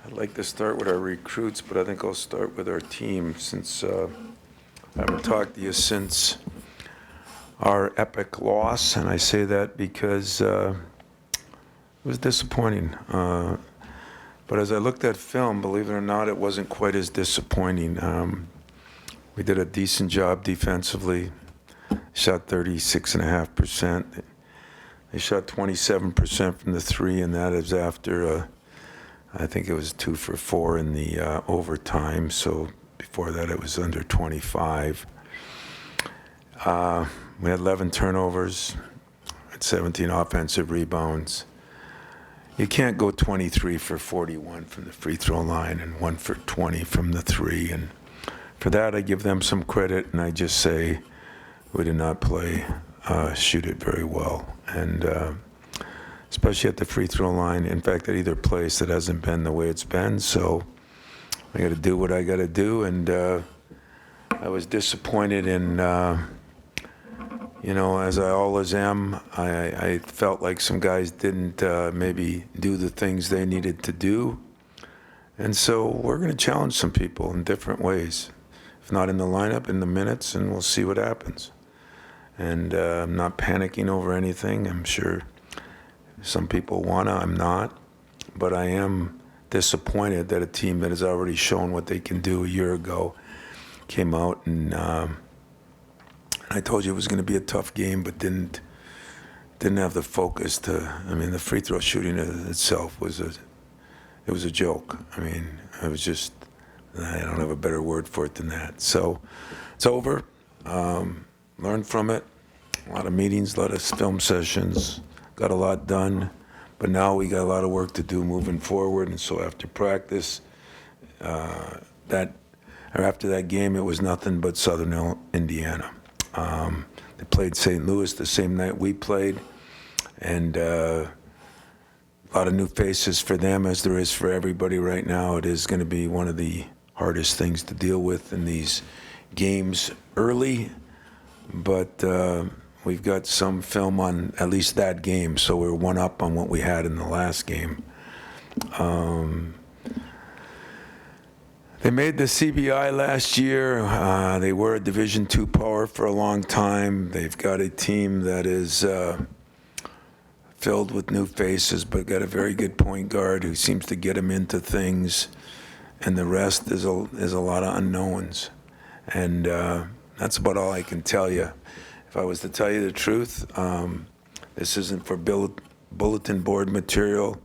I'd like to start with our recruits, but I think I'll start with our team since I haven't talked to you since our epic loss, and I say that because it was disappointing. But as I looked at film, believe it or not, it wasn't quite as disappointing. We did a decent job defensively, shot 36.5%. They shot 27% from the three, and that is after, I think it was 2 for 4 in the overtime. So before that, it was under 25. We had 11 turnovers, had 17 offensive rebounds. You can't go 23 for 41 from the free throw line and 1 for 20 from the three. And for that, I give them some credit, and I just say we did not shoot it very well. And especially at the free throw line. In fact, at either place, it hasn't been the way it's been. So I got to do what I got to do. And I was disappointed in, as I always am, I felt like some guys didn't maybe do the things they needed to do. And so we're going to challenge some people in different ways. If not in the lineup, in the minutes, and we'll see what happens. And I'm not panicking over anything. I'm sure some people wanna, I'm not. But I am disappointed that a team that has already shown what they can do a year ago came out and I told you it was gonna be a tough game, but didn't have the focus the free throw shooting itself was a joke. I was just, I don't have a better word for it than that. So it's over. Learned from it. A lot of meetings, a lot of film sessions. Got a lot done. But now we got a lot of work to do moving forward. And so after practice, after that game, it was nothing but Southern Indiana. They played St. Louis the same night we played. And a lot of new faces for them, as there is for everybody right now. It is going to be one of the hardest things to deal with in these games early. But we've got some film on at least that game, so we're one up on what we had in the last game. They made the CBI last year. They were a Division II power for a long time. They've got a team that is filled with new faces, but got a very good point guard who seems to get them into things, and the rest is a lot of unknowns. And that's about all I can tell you. If I was to tell you the truth, this isn't for bulletin board material.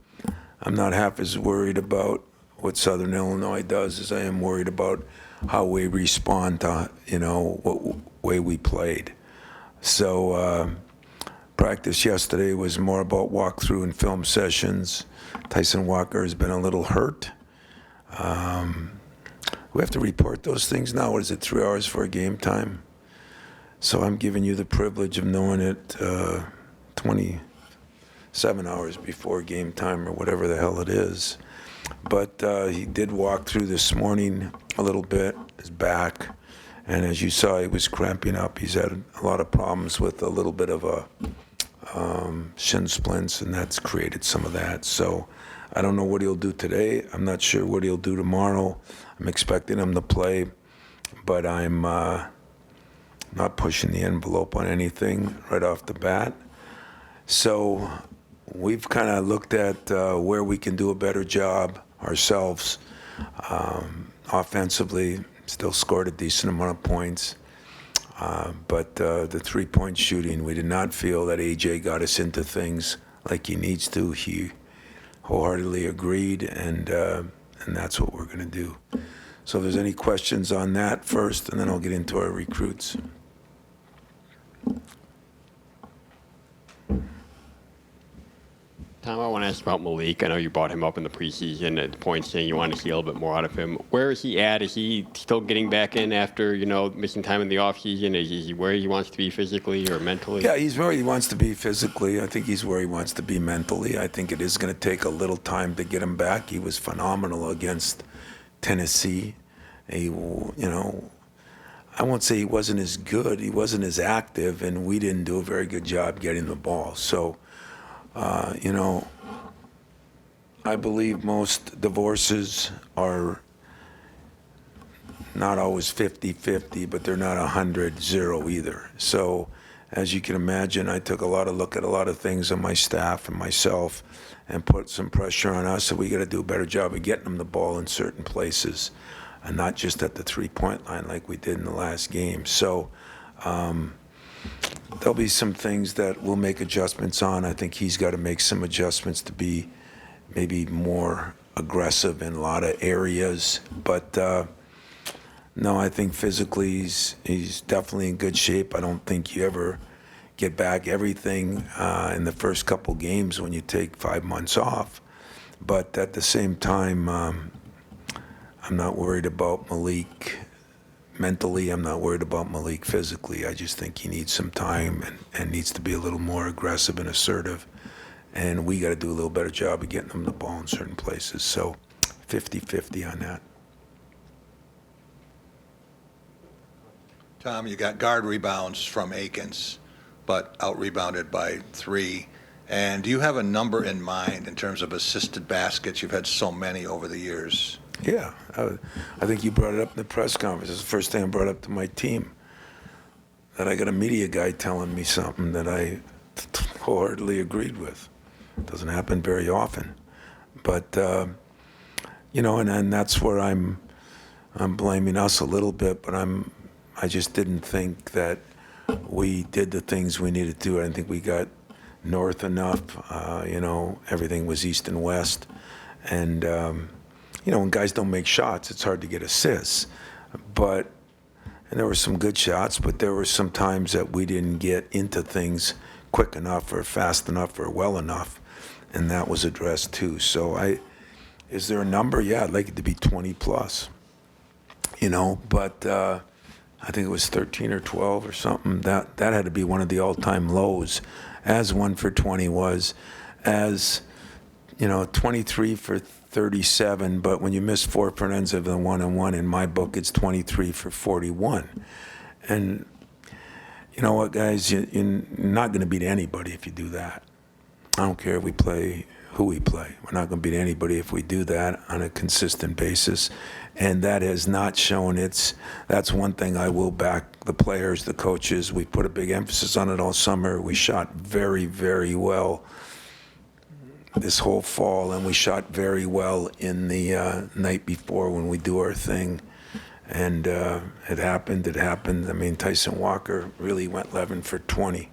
I'm not half as worried about what Southern Illinois does as I am worried about how we respond to, what way we played. So practice yesterday was more about walkthrough and film sessions. Tyson Walker has been a little hurt. We have to report those things now. What is it, 3 hours for a game time? So I'm giving you the privilege of knowing it 27 hours before game time or whatever the hell it is. But he did walk through this morning a little bit, his back. And as you saw, he was cramping up. He's had a lot of problems with a little bit of a shin splints, and that's created some of that. So I don't know what he'll do today. I'm not sure what he'll do tomorrow. I'm expecting him to play, but I'm not pushing the envelope on anything right off the bat. So we've kind of looked at where we can do a better job ourselves. Offensively, still scored a decent amount of points. But the three-point shooting, we did not feel that AJ got us into things like he needs to. He wholeheartedly agreed, and that's what we're going to do. So if there's any questions on that first, and then I'll get into our recruits. Tom, I want to ask about Malik. I know you brought him up in the preseason at the point saying you want to see a little bit more out of him. Where is he at? Is he still getting back in after, missing time in the offseason? Is he where he wants to be physically or mentally? Yeah, he's where he wants to be physically. I think he's where he wants to be mentally. I think it is going to take a little time to get him back. He was phenomenal against Tennessee. I won't say he wasn't as good. He wasn't as active, and we didn't do a very good job getting the ball. So, I believe most divorces are not always 50-50, but they're not 100-0 either. So as you can imagine, I took a lot of look at a lot of things on my staff and myself and put some pressure on us. So we got to do a better job of getting them the ball in certain places and not just at the three-point line like we did in the last game. So there'll be some things that we'll make adjustments on. I think he's got to make some adjustments to be maybe more aggressive in a lot of areas. But no, I think physically he's definitely in good shape. I don't think you ever get back everything in the first couple games when you take 5 months off. But at the same time, I'm not worried about Malik mentally. I'm not worried about Malik physically. I just think he needs some time and needs to be a little more aggressive and assertive. And we got to do a little better job of getting him the ball in certain places. So 50-50 on that. Tom, you got guard rebounds from Akins, but out-rebounded by 3. And do you have a number in mind in terms of assisted baskets? You've had so many over the years. Yeah, I think you brought it up in the press conference. It's the first thing I brought up to my team, that I got a media guy telling me something that I wholeheartedly agreed with. It doesn't happen very often. But, and that's where I'm blaming us a little bit, but I just didn't think that we did the things we needed to do. I didn't think we got north enough. Everything was east and west. And, when guys don't make shots, it's hard to get assists. And there were some good shots, but there were some times that we didn't get into things quick enough or fast enough or well enough. And that was addressed too. So is there a number? Yeah, I'd like it to be 20 plus, but I think it was 13 or 12 or something. That had to be one of the all-time lows, as 1 for 20 was, as 23 for 37. But when you miss 4 front ends of the 1-on-1, in my book, it's 23 for 41. And you know what, guys? You're not going to beat anybody if you do that. I don't care who we play. We're not going to beat anybody if we do that on a consistent basis. And that has not shown that's one thing I will back the players, the coaches. We put a big emphasis on it all summer. We shot very, very well this whole fall, and we shot very well in the night before when we do our thing. And it happened. I mean, Tyson Walker really went 11 for 20.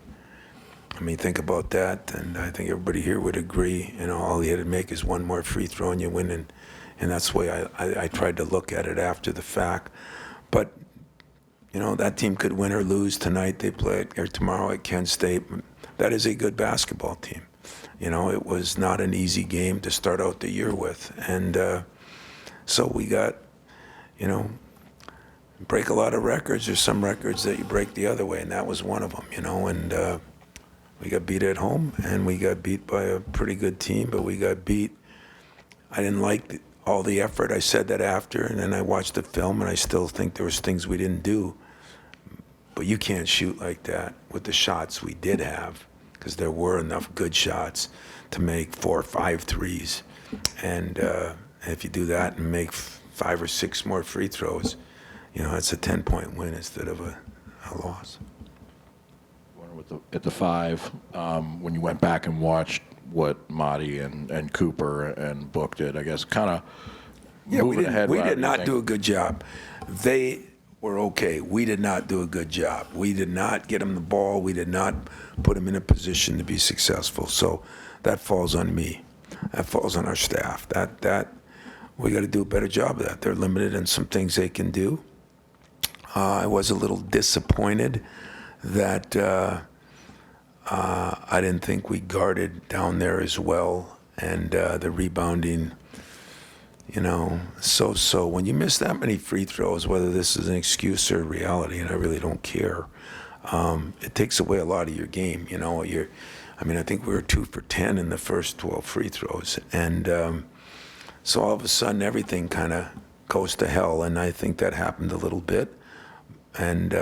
I mean, think about that, and I think everybody here would agree. All he had to make is one more free throw and you win, and that's the way I tried to look at it after the fact. But, that team could win or lose tonight. They play tomorrow at Kent State. That is a good basketball team. It was not an easy game to start out the year with. And so we got, break a lot of records. There's some records that you break the other way, and that was one of them, and we got beat at home, and we got beat by a pretty good team, but we got beat. I didn't like all the effort. I said that after, and then I watched the film, and I still think there was things we didn't do. But you can't shoot like that with the shots we did have, because there were enough good shots to make 4 or 5 threes. And if you do that and make 5 or 6 more free throws, it's a 10-point win instead of a loss. At the 5, when you went back and watched what Marty and Cooper and Book did, I guess, kind of moving ahead. We did not do a good job. They were okay. We did not do a good job. We did not get them the ball. We did not put them in a position to be successful. So that falls on me. That falls on our staff. That we got to do a better job of that. They're limited in some things they can do. I was a little disappointed that I didn't think we guarded down there as well, and the rebounding, so when you miss that many free throws, whether this is an excuse or reality, and I really don't care, it takes away a lot of your game. I think we were 2 for 10 in the first 12 free throws, and so all of a sudden everything kind of goes to hell, and I think that happened a little bit. And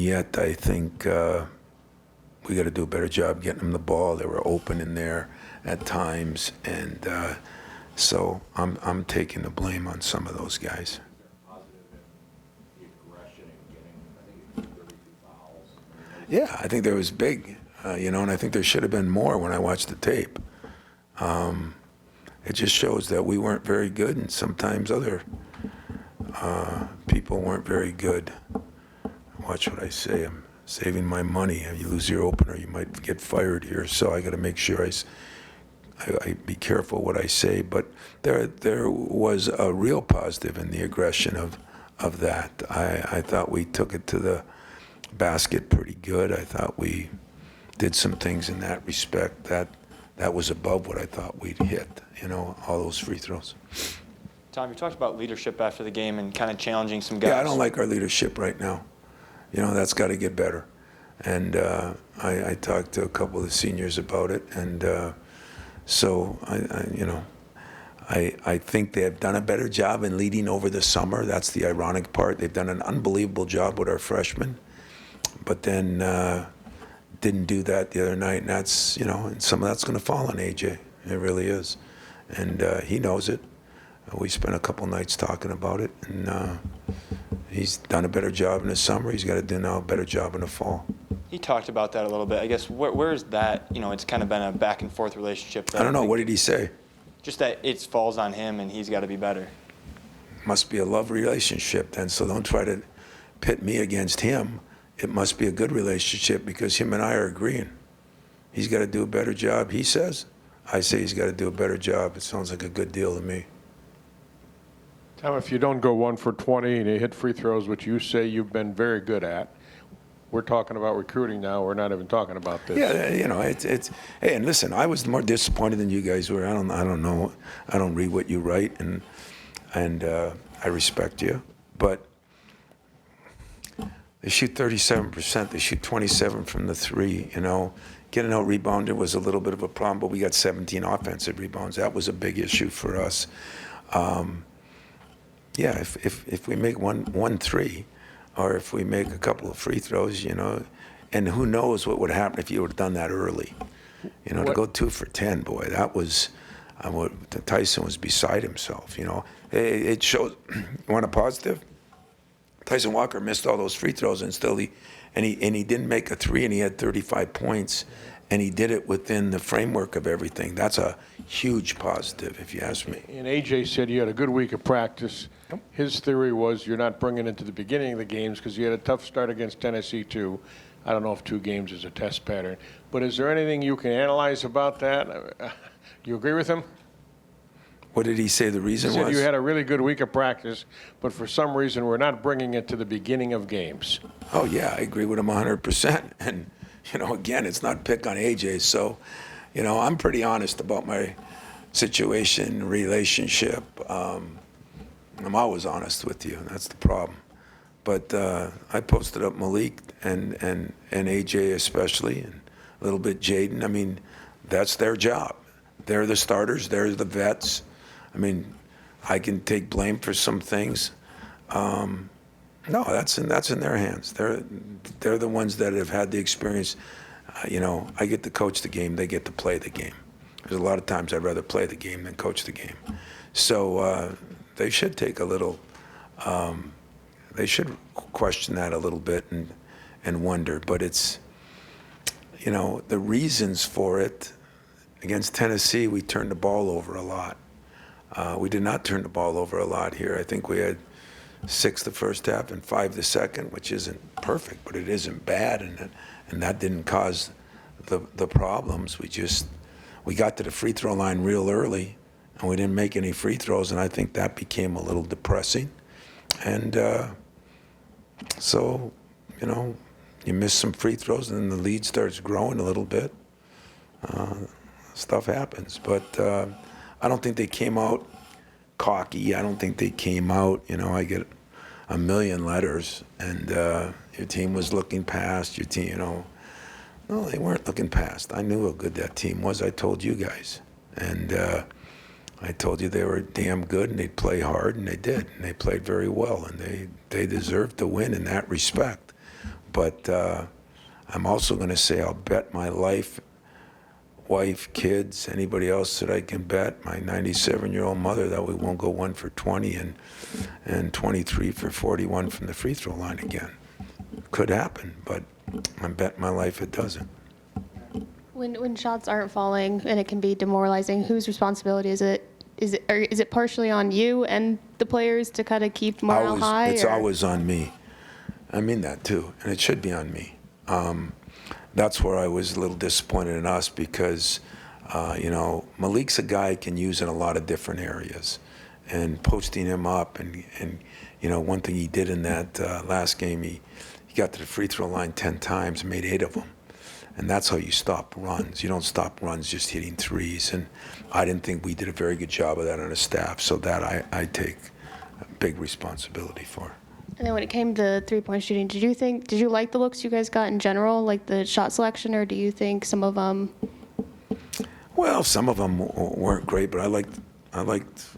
yet I think we got to do a better job getting them the ball. They were open in there at times, and So I'm taking the blame on some of those guys. Yeah, I think there was big, and I think there should have been more when I watched the tape. It just shows that we weren't very good, and sometimes other people weren't very good. Watch what I say. I'm saving my money. If you lose your opener, you might get fired here. So I got to make sure I be careful what I say. But there was a real positive in the aggression of that. I thought we took it to the basket pretty good. I thought we did some things in that respect that was above what I thought we'd hit, all those free throws. Tom, you talked about leadership after the game and kind of challenging some guys. Yeah, I don't like our leadership right now. That's got to get better. And I talked to a couple of the seniors about it, and so I think they have done a better job in leading over the summer. That's the ironic part. They've done an unbelievable job with our freshmen, but then didn't do that the other night, and that's and some of that's going to fall on AJ. It really is, and he knows it. We spent a couple nights talking about it, and he's done a better job in the summer. He's got to do now a better job in the fall. He talked about that a little bit. I guess where is that? It's kind of been a back and forth relationship. I don't know. What did he say? Just that it falls on him and he's got to be better. Must be a love relationship then. So don't try to pit me against him. It must be a good relationship because him and I are agreeing. He's got to do a better job, he says. I say he's got to do a better job. It sounds like a good deal to me. Tom, if you don't go 1 for 20 and you hit free throws, which you say you've been very good at, we're talking about recruiting now. We're not even talking about this. Yeah, it's. Hey, and listen, I was more disappointed than you guys were. I don't know. I don't read what you write, and I respect you, but they shoot 37%. They shoot 27 from the three. Getting out rebounded was a little bit of a problem, but we got 17 offensive rebounds. That was a big issue for us. Yeah, if we make one three, or if we make a couple of free throws, and who knows what would happen if you would have done that early. To go 2 for 10, boy, that was, Tyson was beside himself. It shows. You want a positive? Tyson Walker missed all those free throws, and still he didn't make a three, and he had 35 points, and he did it within the framework of everything. That's a huge positive, if you ask me. And AJ said you had a good week of practice. Yep. His theory was you're not bringing it to the beginning of the games because you had a tough start against Tennessee too. I don't know if 2 games is a test pattern, but is there anything you can analyze about that? You agree with him? What did he say the reason He said was? you had a really good week of practice, but for some reason we're not bringing it to the beginning of games. Oh, yeah, I agree with him 100%. And, again, it's not pick on AJ. So, I'm pretty honest about my situation, relationship. I'm always honest with you. That's the problem. But I posted up Malik and AJ especially, and a little bit Jaden. I mean, that's their job. They're the starters. They're the vets. I mean, I can take blame for some things. No, that's in their hands. They're the ones that have had the experience. I get to coach the game. They get to play the game. There's a lot of times I'd rather play the game than coach the game. So they should take a little. They should question that a little bit and wonder. But it's, the reasons for it. Against Tennessee, we turned the ball over a lot. We did not turn the ball over a lot here. I think we had 6 the first half and 5 the second, which isn't perfect, but it isn't bad, and that didn't cause the problems. We got to the free throw line real early, and we didn't make any free throws, and I think that became a little depressing. And so, you miss some free throws, and then the lead starts growing a little bit. Stuff happens, but I don't think they came out cocky. I don't think they came out, I get a million letters, and your team was looking past your team, No, they weren't looking past. I knew how good that team was. I told you guys, and I told you they were damn good, and they'd play hard, and they did, and they played very well, and they deserved to win in that respect. But I'm also going to say I'll bet my life wife, kids, anybody else that I can bet, my 97-year-old mother, that we won't go 1 for 20 and 23 for 41 from the free throw line again. Could happen, but I'm betting my life it doesn't. When shots aren't falling and it can be demoralizing, whose responsibility is it? Is it partially on you and the players to kind of keep morale high? It's or? always on me. I mean that too, and it should be on me. That's where I was a little disappointed in us because, Malik's a guy I can use in a lot of different areas, and posting him up and one thing he did in that last game, he got to the free throw line 10 times, made 8 of them. And that's how you stop runs. You don't stop runs just hitting threes. And I didn't think we did a very good job of that on the staff. So that I take a big responsibility for. And then when it came to three-point shooting, did you like the looks you guys got in general, like the shot selection, or do you think some of them? Well, some of them weren't great, but I liked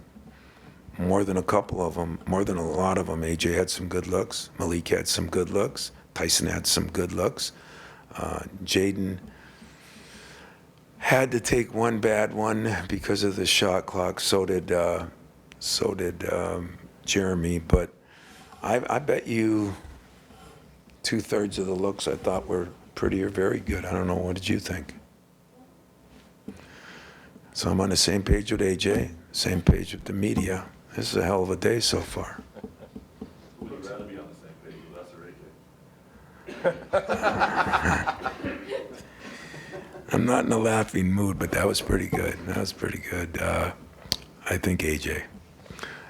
more than a couple of them, more than a lot of them. AJ had some good looks. Malik had some good looks. Tyson had some good looks. Jaden had to take one bad one because of the shot clock. So did Jeremy. But I bet you 2/3 of the looks I thought were pretty or very good. I don't know. What did you think? So I'm on the same page with AJ, same page with the media. This is a hell of a day so far. Would you rather be on the same page with us or AJ? I'm not in a laughing mood, but that was pretty good. I think AJ.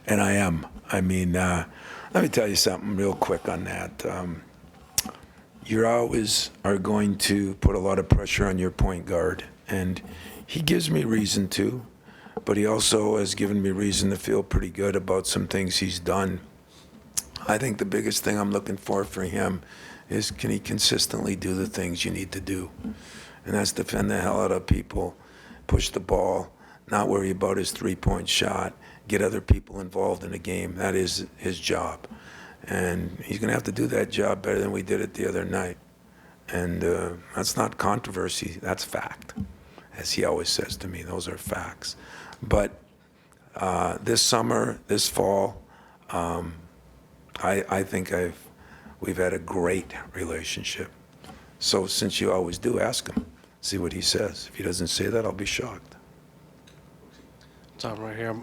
And I am. I mean, let me tell you something real quick on that. You always are going to put a lot of pressure on your point guard, and he gives me reason to, but he also has given me reason to feel pretty good about some things he's done. I think the biggest thing I'm looking for him is, can he consistently do the things you need to do? And that's defend the hell out of people, push the ball, not worry about his three-point shot, get other people involved in the game. That is his job. And he's going to have to do that job better than we did it the other night. And that's not controversy, that's fact. As he always says to me, those are facts. But this summer, this fall, I think we've had a great relationship. So since you always do, ask him, see what he says. If he doesn't say that, I'll be shocked. Tom, right here.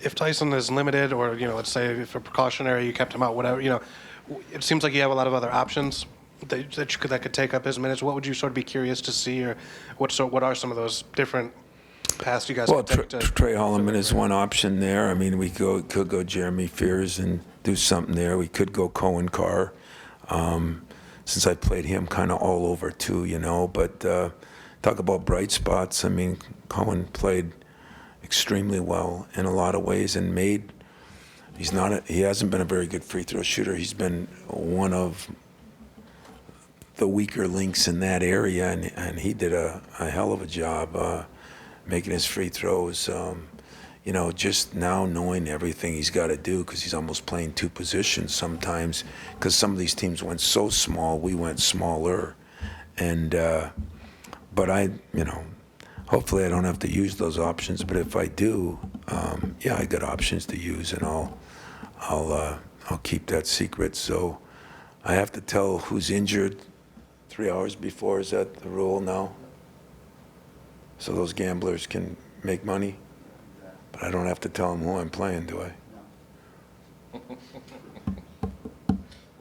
If Tyson is limited, or let's say if a precautionary, you kept him out, whatever, it seems like you have a lot of other options that could take up his minutes. What would you sort of be curious to see, or what are some of those different paths you guys Well, could take? Trey Holloman is one option there. I mean, we could go Jeremy Fears and do something there. We could go Cohen Carr, since I played him kind of all over too, But talk about bright spots. I mean, Cohen played extremely well in a lot of ways and he hasn't been a very good free throw shooter. He's been one of the weaker links in that area, and he did a hell of a job making his free throws. Just now knowing everything he's got to do, because he's almost playing two positions sometimes, because some of these teams went so small, we went smaller. And but hopefully I don't have to use those options, but if I do, I got options to use, and I'll keep that secret. So I have to tell who's injured 3 hours before. Is that the rule now? So those gamblers can make money, but I don't have to tell them who I'm playing, do I? We'll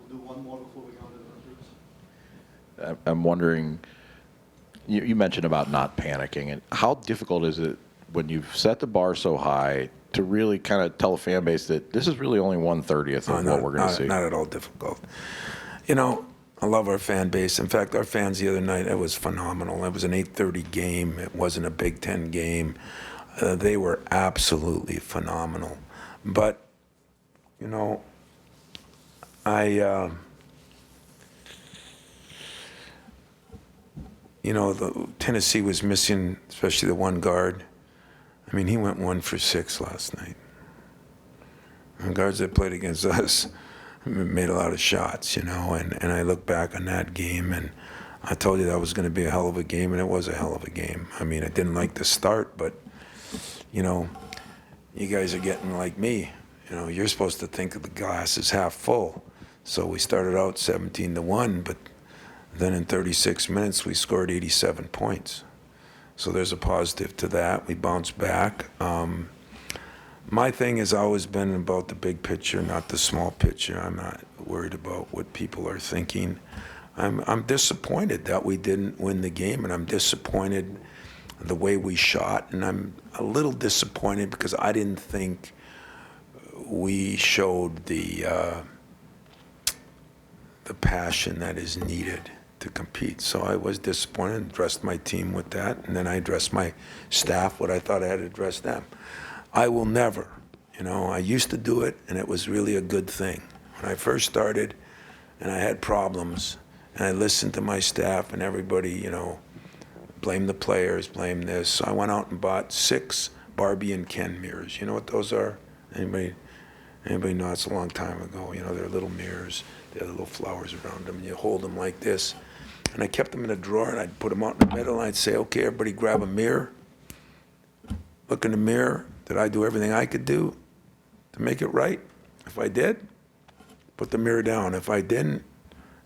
do one more before we go to the groups. I'm wondering, you mentioned about not panicking, and how difficult is it when you've set the bar so high to really kind of tell a fan base that this is really only 1/30 of what we're going to see? Not at all difficult. I love our fan base. In fact, our fans the other night, it was phenomenal. It was an 8:30 game. It wasn't a Big Ten game. They were absolutely phenomenal. But, the Tennessee was missing, especially the one guard. I mean, he went 1 for 6 last night. The guards that played against us made a lot of shots, and I look back on that game, and I told you that was going to be a hell of a game, and it was a hell of a game. I mean, I didn't like the start, but, you know, you guys are getting like me. You know, you're supposed to think of the glass as half full. So we started out 17-1, but then in 36 minutes we scored 87 points. So there's a positive to that. We bounced back. My thing has always been about the big picture, not the small picture. I'm not worried about what people are thinking. I'm disappointed that we didn't win the game, and I'm disappointed the way we shot, and I'm a little disappointed because I didn't think we showed the passion that is needed to compete. So I was disappointed, addressed my team with that, and then I addressed my staff what I thought I had to address them. I will never, you know, I used to do it, and it was really a good thing. When I first started and I had problems, and I listened to my staff and everybody, you know, blame the players, blame this. So I went out and bought 6 Barbie and Ken mirrors. You know what those are? Anybody know? It's a long time ago. You know, they're little mirrors. They have little flowers around them, and you hold them like this. And I kept them in a drawer, and I'd put them out in the middle, and I'd say, okay, everybody grab a mirror. Look in the mirror. Did I do everything I could do to make it right? If I did, put the mirror down. If I didn't,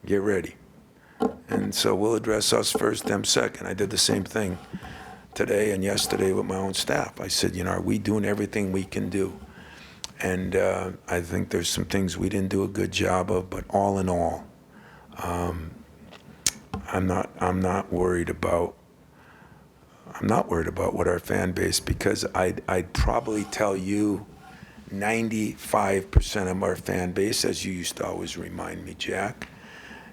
get ready. And so we'll address us first, them second. I did the same thing today and yesterday with my own staff. I said, you know, are we doing everything we can do? And I think there's some things we didn't do a good job of, but all in all, I'm not worried about what our fan base, because I'd probably tell you 95% of our fan base, as you used to always remind me, Jack,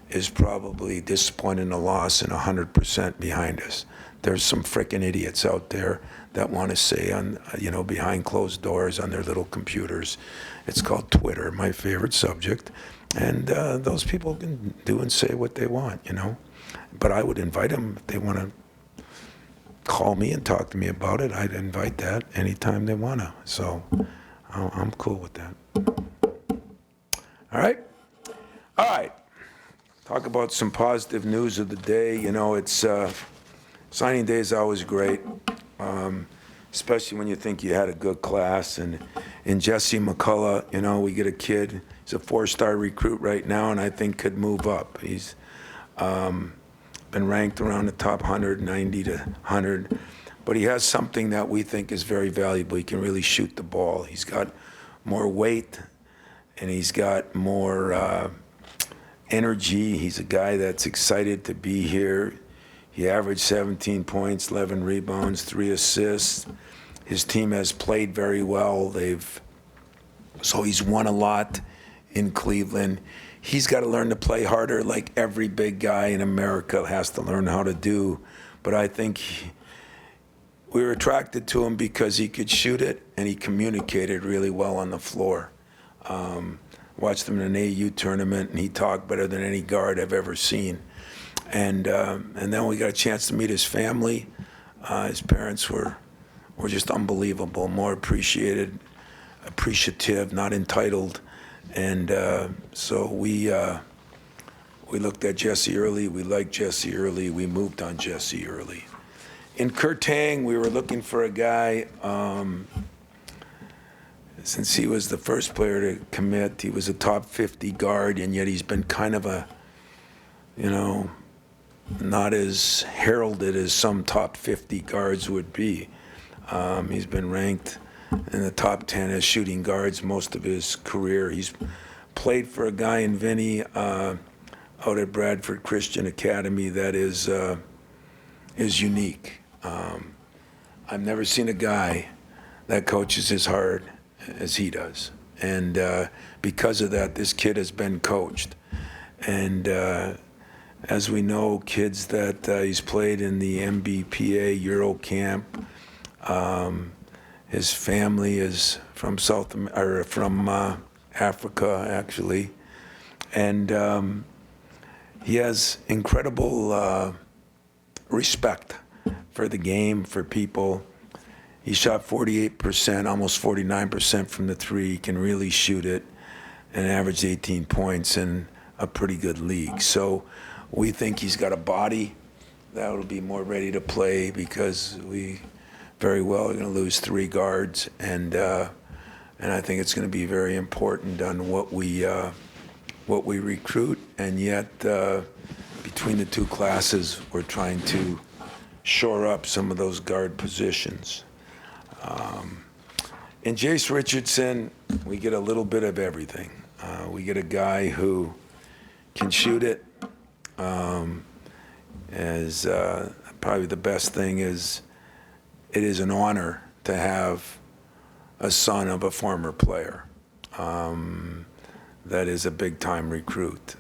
is probably disappointed in a loss and 100% behind us. There's some frickin' idiots out there that want to say on, you know, behind closed doors on their little computers. It's called Twitter, my favorite subject. And those people can do and say what they want, you know. But I would invite them if they want to call me and talk to me about it. I'd invite that anytime they want to. So I'm cool with that. All right? All right. Talk about some positive news of the day. You know, it's signing day is always great, especially when you think you had a good class. And in Jase McCulloch, you know, we get a kid. He's a 4-star recruit right now, and I think could move up. He's been ranked around the top 100, 90 to 100. But he has something that we think is very valuable. He can really shoot the ball. He's got more weight, and he's got more energy. He's a guy that's excited to be here. He averaged 17 points, 11 rebounds, 3 assists. His team has played very well. So he's won a lot in Cleveland. He's got to learn to play harder, like every big guy in America has to learn how to do. But I think we were attracted to him because he could shoot it, and he communicated really well on the floor. Watched him in an AU tournament, and he talked better than any guard I've ever seen. And then we got a chance to meet his family. His parents were just unbelievable, more appreciative, not entitled. And so we looked at Jesse early. We liked Jesse early. We moved on Jesse early. In Teng, we were looking for a guy. Since he was the first player to commit, he was a top 50 guard, and yet he's been kind of a, you know, not as heralded as some top 50 guards would be. He's been ranked in the top 10 as shooting guards most of his career. He's played for a guy in Vinny out at Bradford Christian Academy that is unique. I've never seen a guy that coaches as hard as he does. And because of that, this kid has been coached. And as we know, kids that he's played in the MBPA Euro Camp, his family is from Africa, actually. And he has incredible respect for the game, for people. He shot 48%, almost 49% from the three. He can really shoot it, and averaged 18 points in a pretty good league. So We think he's got a body that will be more ready to play because we very well are going to lose 3 guards, and I think it's going to be very important on what we recruit. And yet, between the 2 classes, we're trying to shore up some of those guard positions. In Jase Richardson, we get a little bit of everything. We get a guy who can shoot it. Probably the best thing is it is an honor to have a son of a former player. That is a big-time recruit.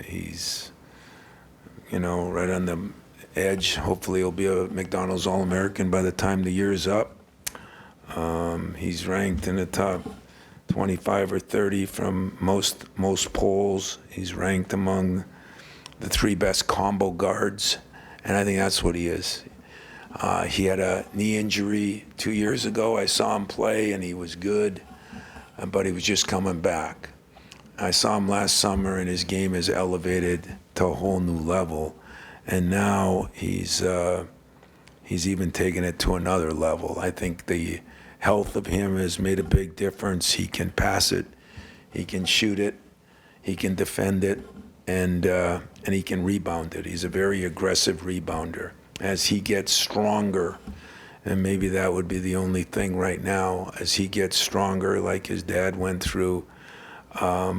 He's, right on the edge. Hopefully he'll be a McDonald's All-American by the time the year's up. He's ranked in the top 25 or 30 from most polls. He's ranked among the 3 best combo guards, and I think that's what he is. He had a knee injury 2 years ago. I saw him play, and he was good, but he was just coming back. I saw him last summer, and his game is elevated to a whole new level, and now he's even taken it to another level. I think the health of him has made a big difference. He can pass it, he can shoot it, he can defend it, and he can rebound it. He's a very aggressive rebounder. As he gets stronger, and maybe that would be the only thing right now, as he gets stronger like his dad went through, I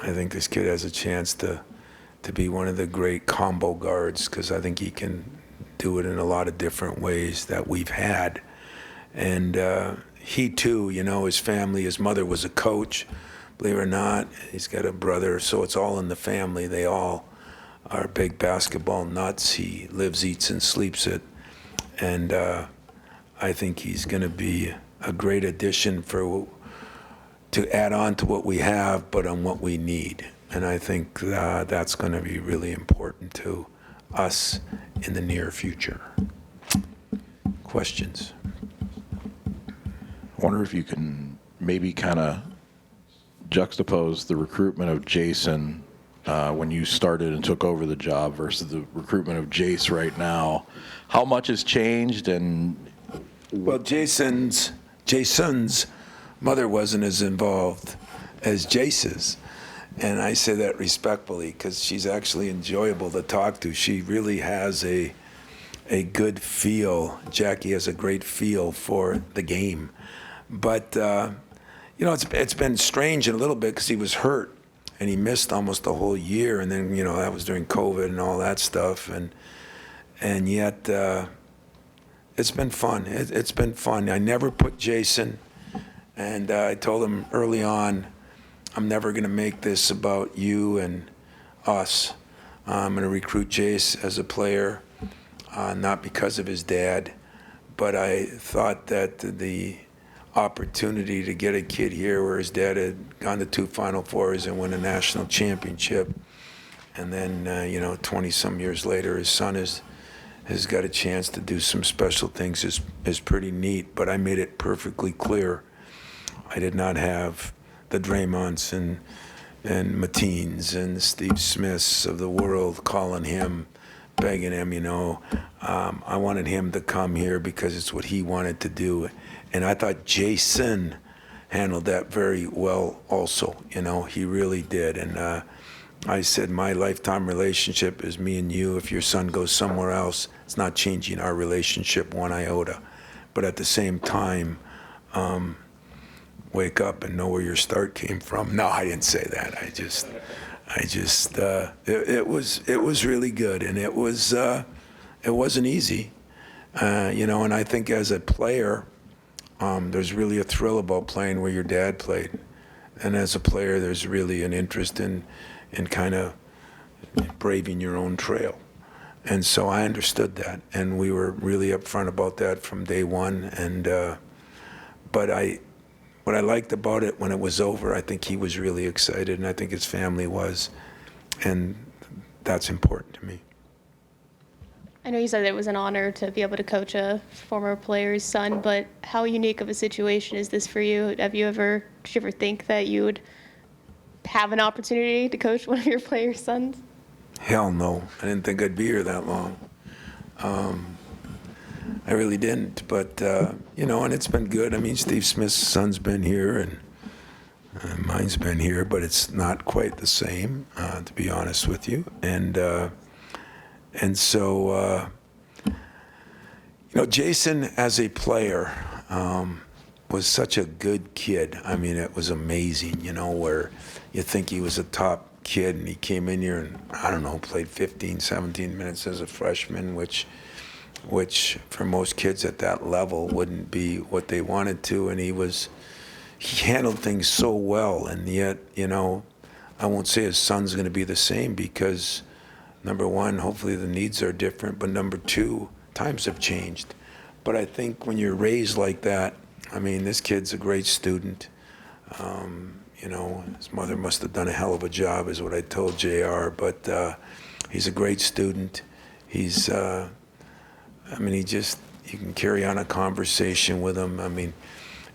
think this kid has a chance to be one of the great combo guards, because I think he can do it in a lot of different ways that we've had. And he too, his family, his mother was a coach, believe it or not. He's got a brother, so it's all in the family. They all are big basketball nuts. He lives, eats, and sleeps it. And I think he's going to be a great addition to add on to what we have, but on what we need. And I think that's going to be really important to us in the near future. Questions? I wonder if you can maybe kind of juxtapose the recruitment of Jason when you started and took over the job versus the recruitment of Jase right now. How much has changed? And well, Jason's mother wasn't as involved as Jase's, and I say that respectfully because she's actually enjoyable to talk to. She really has a good feel. Jackie has a great feel for the game, but it's been strange in a little bit because he was hurt and he missed almost a whole year, and then that was during COVID and all that stuff, and yet it's been fun. It's been fun. I never put Jason, and I told him early on, I'm never going to make this about you and us. I'm going to recruit Jase as a player, not because of his dad, but I thought that the opportunity to get a kid here where his dad had gone to 2 Final Fours and won a national championship, and then 20-some years later his son has got a chance to do some special things is pretty neat. But I made it perfectly clear I did not have the Draymonts and Mateens and Steve Smiths of the world calling him, begging him, I wanted him to come here because it's what he wanted to do. And I thought Jason handled that very well also. He really did. And I said, my lifetime relationship is me and you. If your son goes somewhere else, it's not changing our relationship one iota. But at the same time, wake up and know where your start came from. No, I didn't say that. It was really good, and it wasn't easy, and I think as a player, there's really a thrill about playing where your dad played, and as a player, there's really an interest in kind of braving your own trail, and so I understood that, and we were really upfront about that from day one, and but what I liked about it when it was over, I think he was really excited, and I think his family was, and that's important to me. I know you said it was an honor to be able to coach a former player's son, but how unique of a situation is this for you? Did you ever think that you would have an opportunity to coach one of your players' sons? Hell no. I didn't think I'd be here that long. I really didn't. But, and it's been good. I mean, Steve Smith's son's been here, and mine's been here, but it's not quite the same, to be honest with you. And so, Jason as a player was such a good kid. I mean, it was amazing, where you think he was a top kid, and he came in here and, I don't know, played 15, 17 minutes as a freshman, which for most kids at that level wouldn't be what they wanted to. And he handled things so well. And yet, I won't say his son's going to be the same because, number one, hopefully the needs are different. But number two, times have changed. But I think when you're raised like that, I mean, this kid's a great student. His mother must have done a hell of a job, is what I told JR. But he's a great student. He's, you can carry on a conversation with him. I mean,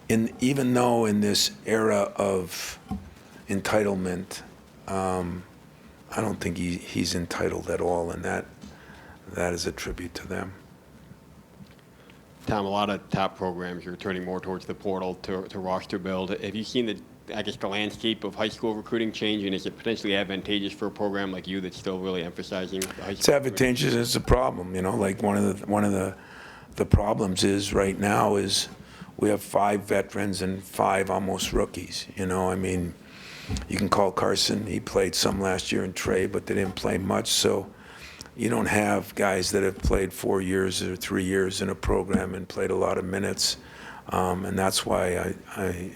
even though in this era of entitlement, I don't think he's entitled at all, and that is a tribute to them. Tom, a lot of top programs are turning more towards the portal to roster build. Have you seen the landscape of high school recruiting change, and is it potentially advantageous for a program like you that's still really emphasizing high school? It's advantageous. It's a problem. Like one of the problems is right now is we have 5 veterans and 5 almost rookies. I mean, you can call Carson. He played some last year, and Trey, but they didn't play much. So you don't have guys that have played 4 years or 3 years in a program and played a lot of minutes. And that's why I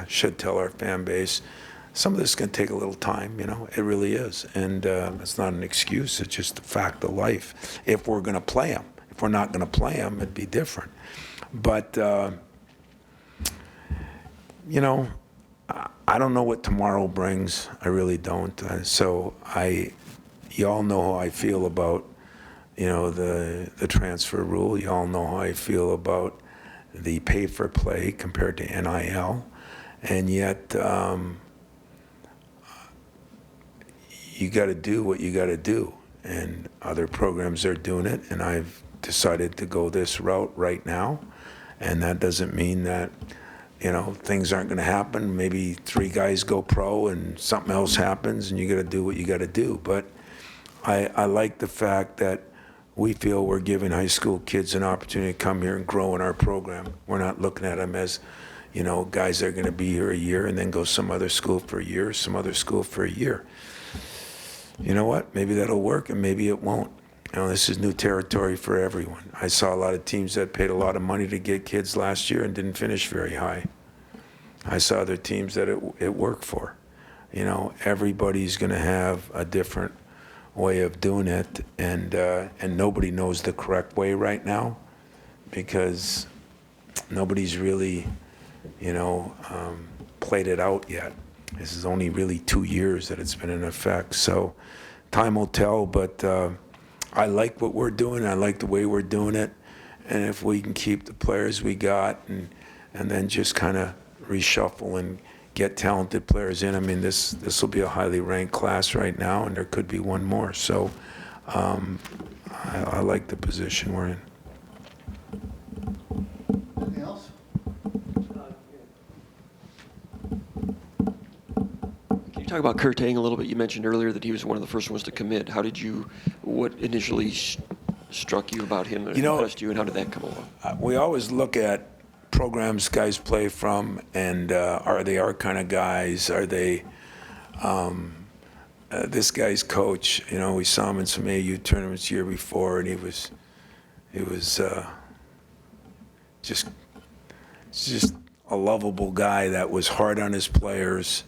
should tell our fan base, some of this is going to take a little time, it really is. And it's not an excuse, it's just a fact of life. If we're going to play them. If we're not going to play them, it'd be different. But, I don't know what tomorrow brings. I really don't. You all know how I feel about, the transfer rule. You all know how I feel about the pay for play compared to NIL, and yet you got to do what you got to do, and other programs are doing it, and I've decided to go this route right now, and that doesn't mean that things aren't going to happen. Maybe 3 guys go pro and something else happens, and you got to do what you got to do. But I like the fact that we feel we're giving high school kids an opportunity to come here and grow in our program. We're not looking at them as, guys that are going to be here a year and then go some other school for a year, some other school for a year. You know what? Maybe that'll work and maybe it won't. This is new territory for everyone. I saw a lot of teams that paid a lot of money to get kids last year and didn't finish very high. I saw other teams that it worked for. Everybody's going to have a different way of doing it, and nobody knows the correct way right now because nobody's really, played it out yet. This is only really 2 years that it's been in effect, so time will tell, but I like what we're doing. I like the way we're doing it, and if we can keep the players we got and then just kind of reshuffle and get talented players in. I mean, this will be a highly ranked class right now, and there could be one more. So I like the position we're in. Anything else? Can you talk about Teng a little bit? You mentioned earlier that he was one of the first ones to commit. What initially struck you about him and impressed you, and how did that come along? We always look at programs guys play from, and are they our kind of guys? Are they this guy's coach? We saw him in some AU tournaments year before, and he was just a lovable guy that was hard on his players,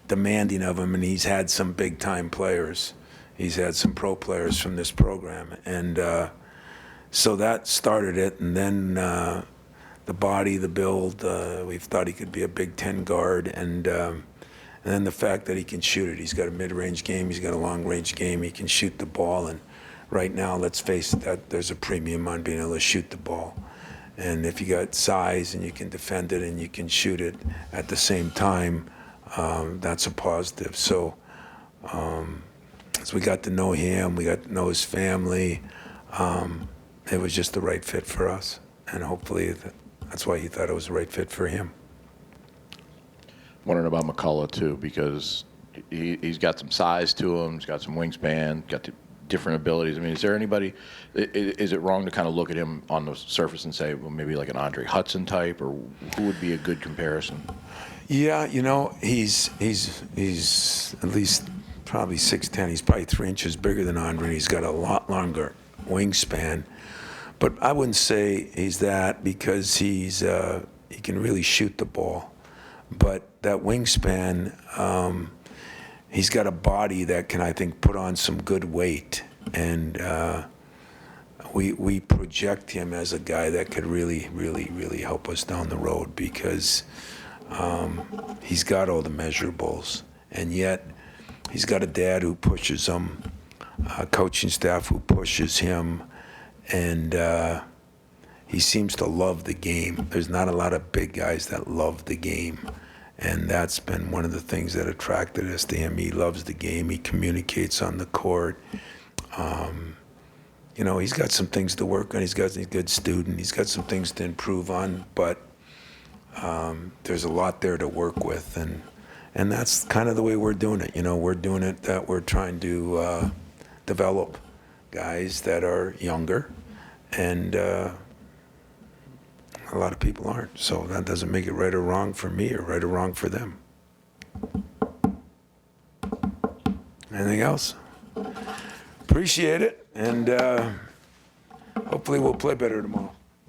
demanding of them, and he's had some big time players. He's had some pro players from this program, and so that started it, and then the body, the build, we thought he could be a Big Ten guard, and then the fact that he can shoot it. He's got a mid-range game, he's got a long-range game, he can shoot the ball, and right now, let's face it, that there's a premium on being able to shoot the ball. And if you got size and you can defend it and you can shoot it at the same time, that's a positive. So as we got to know him, we got to know his family. It was just the right fit for us, and hopefully that's why he thought it was the right fit for him. Wondering about McCulloch too, because he's got some size to him, he's got some wingspan, got different abilities. I mean, is there anybody? Is it wrong to kind of look at him on the surface and say, well, maybe like an Andre Hudson type, or who would be a good comparison? Yeah, you know, he's at least probably 6'10". He's probably 3 inches bigger than Andre. He's got a lot longer wingspan. But I wouldn't say he's that, because he can really shoot the ball. But that wingspan, he's got a body that can, I think, put on some good weight. And we project him as a guy that could really, really, really help us down the road, because he's got all the measurables. And yet he's got a dad who pushes him, a coaching staff who pushes him, and he seems to love the game. There's not a lot of big guys that love the game, and that's been one of the things that attracted us to him. He loves the game. He communicates on the court. You know, he's got some things to work on. He's a good student. He's got some things to improve on, but there's a lot there to work with, and that's kind of the way we're doing it. You know, we're doing it that we're trying to develop guys that are younger, and a lot of people aren't. So that doesn't make it right or wrong for me or right or wrong for them. Anything else? Appreciate it, and hopefully we'll play better tomorrow.